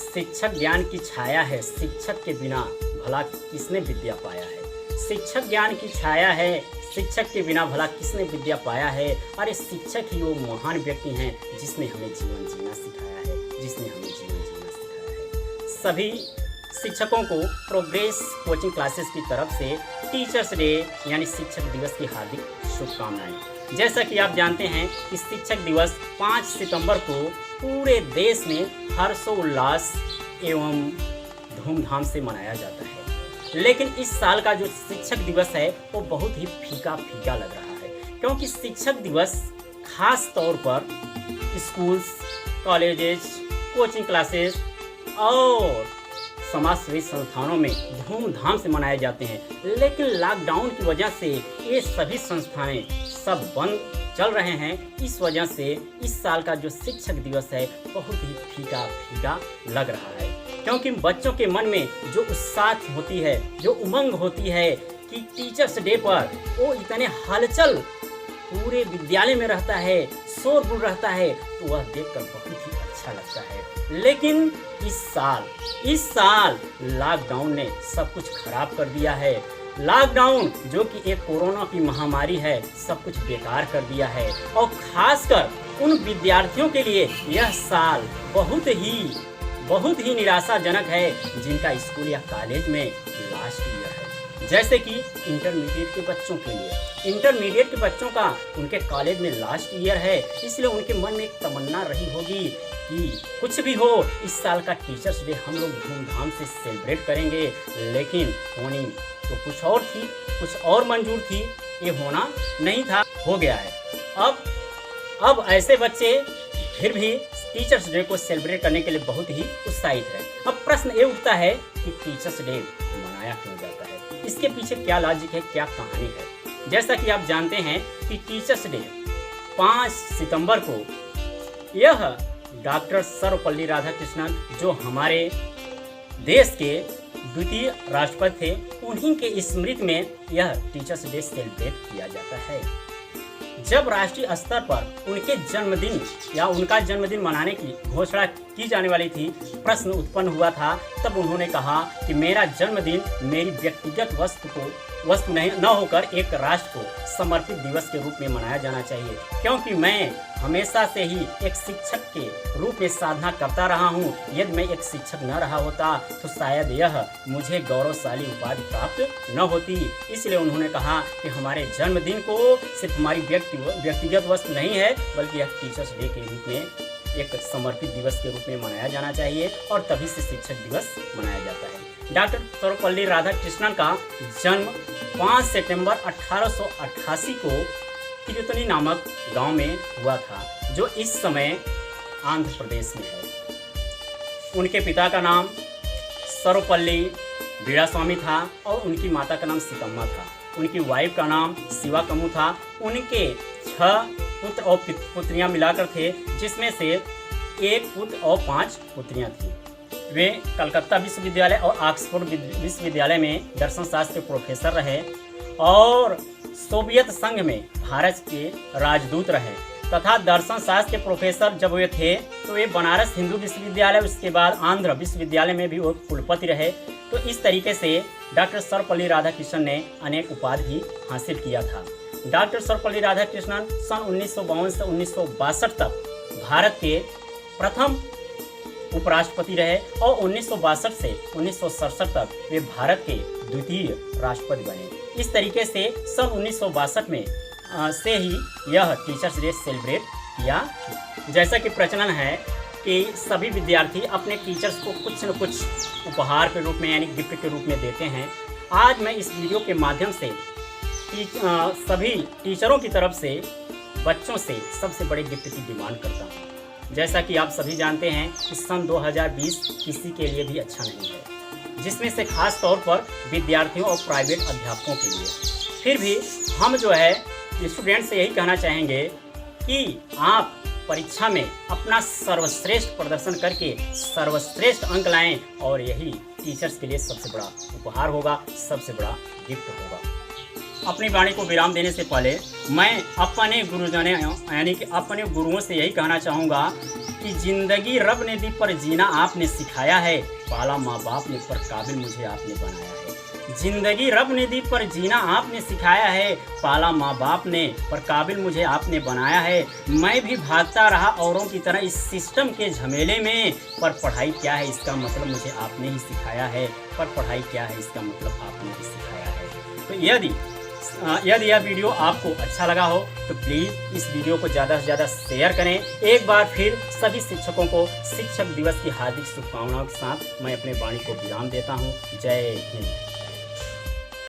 शिक्षक ज्ञान की छाया है, शिक्षक के बिना भला किसने विद्या पाया है। शिक्षक ज्ञान की छाया है, शिक्षक के बिना भला किसने विद्या पाया है। अरे शिक्षक ही वो महान व्यक्ति हैं जिसने हमें जीवन जीना सिखाया है, जिसने हमें जीवन जीना सिखाया है। सभी शिक्षकों को प्रोग्रेस कोचिंग क्लासेस की तरफ से टीचर्स डे यानी शिक्षक दिवस की हार्दिक शुभकामनाएं। जैसा कि आप जानते हैं कि शिक्षक दिवस 5 सितंबर को पूरे देश में हर्षोल्लास एवं धूमधाम से मनाया जाता है, लेकिन इस साल का जो शिक्षक दिवस है वो बहुत ही फीका फीका लग रहा है, क्योंकि शिक्षक दिवस खास तौर पर स्कूल्स, कॉलेजेस, कोचिंग क्लासेस और समाज सेवी संस्थानों में धूमधाम से मनाए जाते हैं। लेकिन लॉकडाउन की वजह से ये सभी संस्थाएं सब बंद चल रहे हैं। इस वजह से इस साल का जो शिक्षक दिवस है बहुत ही फीका फीका लग रहा है, क्योंकि बच्चों के मन में जो उत्साह होती है, जो उमंग होती है कि टीचर्स डे पर वो इतने हलचल पूरे विद्यालय में रहता है, शोरगुल रहता है, तो वह देखकर बहुत ही अच्छा लगता है। लेकिन इस साल लॉकडाउन ने सब कुछ खराब कर दिया है। लॉकडाउन जो कि एक कोरोना की महामारी है, सब कुछ बेकार कर दिया है। और खासकर उन विद्यार्थियों के लिए यह साल बहुत ही निराशाजनक है जिनका स्कूल या कॉलेज में लास्ट ईयर है। जैसे कि इंटरमीडिएट के बच्चों के लिए, इंटरमीडिएट के बच्चों का उनके कॉलेज में लास्ट ईयर है, इसलिए उनके मन में एक तमन्ना रही होगी कि कुछ भी हो इस साल का टीचर्स डे हम लोग धूमधाम से सेलिब्रेट करेंगे। लेकिन होनी तो कुछ और थी, कुछ और मंजूर थी, ये होना नहीं था, हो गया है। अब ऐसे बच्चे फिर भी टीचर्स डे को सेलिब्रेट करने के लिए बहुत ही उत्साहित है। अब प्रश्न ये उठता है कि टीचर्स डे मनाया क्यों जाता है, इसके पीछे क्या लॉजिक है, क्या कहानी है। जैसा कि आप जानते हैं कि टीचर्स डे 5 सितंबर को यह डॉक्टर सर्वपल्ली राधाकृष्णन जो हमारे देश के द्वितीय राष्ट्रपति थे, उन्हीं के स्मृति में यह टीचर्स डे सेलिब्रेट किया जाता है। जब राष्ट्रीय स्तर पर उनके जन्मदिन या उनका जन्मदिन मनाने की घोषणा की जाने वाली थी, प्रश्न उत्पन्न हुआ था, तब उन्होंने कहा कि मेरा जन्मदिन मेरी व्यक्तिगत वस्तु न होकर एक राष्ट्र को समर्पित दिवस के रूप में मनाया जाना चाहिए, क्योंकि मैं हमेशा से ही एक शिक्षक के रूप में साधना करता रहा हूँ। यदि मैं एक शिक्षक न रहा होता तो शायद यह मुझे गौरवशाली उपाधि प्राप्त न होती। इसलिए उन्होंने कहा कि हमारे जन्मदिन को सिर्फ हमारी व्यक्तिगत वस्तु नहीं है, बल्कि यह टीचर्स डे के रूप में एक समर्पित दिवस के रूप में मनाया जाना चाहिए, और तभी से शिक्षक दिवस मनाया जाता है। डॉक्टर सर्वपल्ली राधाकृष्णन का जन्म 5 सितंबर 1888 को तिरुतनी नामक गांव में हुआ था, जो इस समय आंध्र प्रदेश में है। उनके पिता का नाम सर्वपल्ली वीरास्वामी था और उनकी माता का नाम सीतम्मा था। उनकी वाइफ का नाम शिवा कमू था। उनके 6 पुत्र और पुत्रियां मिलाकर थे, जिसमें से 1 पुत्र और 5 पुत्रियां थीं। वे कलकत्ता विश्वविद्यालय और ऑक्सफोर्ड विश्वविद्यालय में दर्शन शास्त्र के प्रोफेसर रहे और सोवियत संघ में भारत के राजदूत रहे तथा दर्शन शास्त्र के प्रोफेसर जब वे थे तो वे बनारस हिंदू विश्वविद्यालय, उसके बाद आंध्र विश्वविद्यालय में भी वो कुलपति रहे। तो इस तरीके से डॉक्टर सर्वपल्ली राधाकृष्णन ने अनेक उपाधि भी हासिल किया था। डॉक्टर सर्वपल्ली राधाकृष्णन सन 1952 से 1962 तक भारत के प्रथम उपराष्ट्रपति रहे और 1962 से 1967 तक वे भारत के द्वितीय राष्ट्रपति बने। इस तरीके से सन 1962 में से ही यह टीचर्स डे सेलिब्रेट किया। जैसा कि प्रचलन है कि सभी विद्यार्थी अपने टीचर्स को कुछ न कुछ उपहार के रूप में यानी गिफ्ट के रूप में देते हैं। आज मैं इस वीडियो के माध्यम से सभी टीचरों की तरफ से बच्चों से सबसे बड़े गिफ्ट की डिमांड करता हूँ। जैसा कि आप सभी जानते हैं कि सन 2020 किसी के लिए भी अच्छा नहीं है, जिसमें से खास तौर पर विद्यार्थियों और प्राइवेट अध्यापकों के लिए। फिर भी हम जो है स्टूडेंट से यही कहना चाहेंगे कि आप परीक्षा में अपना सर्वश्रेष्ठ प्रदर्शन करके सर्वश्रेष्ठ अंक लाएं, और यही टीचर्स के लिए सबसे बड़ा उपहार होगा, सबसे बड़ा गिफ्ट होगा। अपनी वाणी को विराम देने से पहले मैं अपने गुरुजनों यानी कि अपने गुरुओं से यही कहना चाहूँगा कि ज़िंदगी रब ने दी पर जीना आपने सिखाया है, पाला माँ बाप ने पर काबिल मुझे आपने बनाया है। जिंदगी रब ने दी पर जीना आपने सिखाया है, पाला माँ बाप ने पर काबिल मुझे आपने बनाया है। मैं भी भागता रहा औरों की तरह इस सिस्टम के झमेले में, पर पढ़ाई क्या है इसका मतलब मुझे आपने ही सिखाया है, पर पढ़ाई क्या है इसका मतलब आपने ही सिखाया है। तो यदि यह वीडियो आपको अच्छा लगा हो तो प्लीज़ इस वीडियो को ज़्यादा से ज़्यादा शेयर करें। एक बार फिर सभी शिक्षकों को शिक्षक दिवस की हार्दिक शुभकामनाओं के साथ मैं अपने वाणी को विराम देता हूँ। जय हिंद।